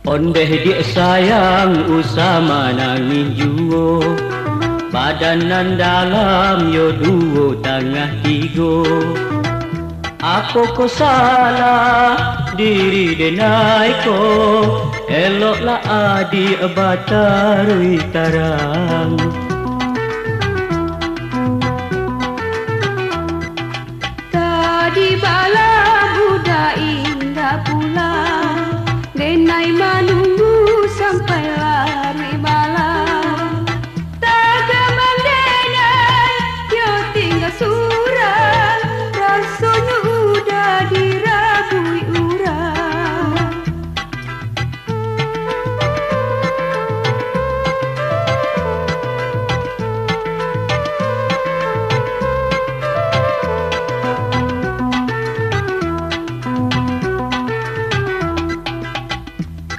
Ondeh dia sayang usama nangin juo, badanan dalam yo duo tengah tigo. Aku ko salah diri denai ko, eloklah adi batarui tarang. Tadi bala budak indah pula, denai menunggu sampai lari malam. Tagaman denai yo tinggal surang, rasanya udah dirabui urang.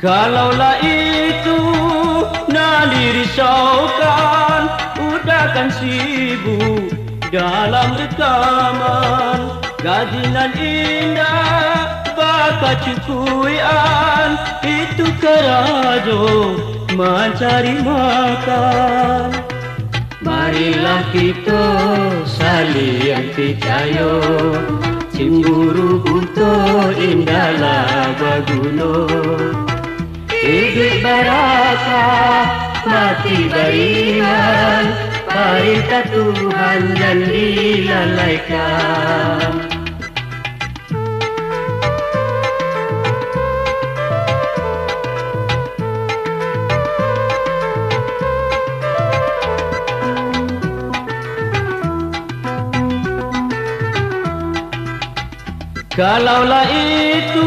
Kalaulah itu nali risaukan, udahkan sibuk dalam rekaman. Gajinan indah bakal cukuian, itu kerajo mencari makan. Marilah kita saling percaya, cemburu buta indahlah berguna. Hidup barakah, mati beriman, perintah Tuhan dan dilalaikan. Kalaulah itu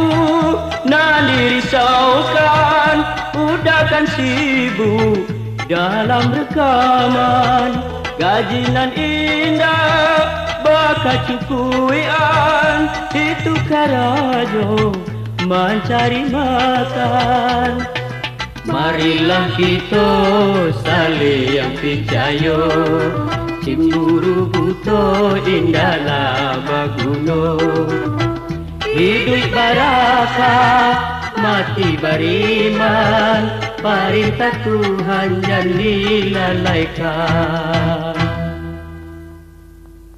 nali risaukan, udahkan sibuk dalam rekaman. Gajinan indah bakal cukuian, itu karajo mencari makan. Marilah kita saling percaya, cemburu buta indahlah berguna. Hidup barakah, mati beriman, perintah Tuhan jangan dilalaikan.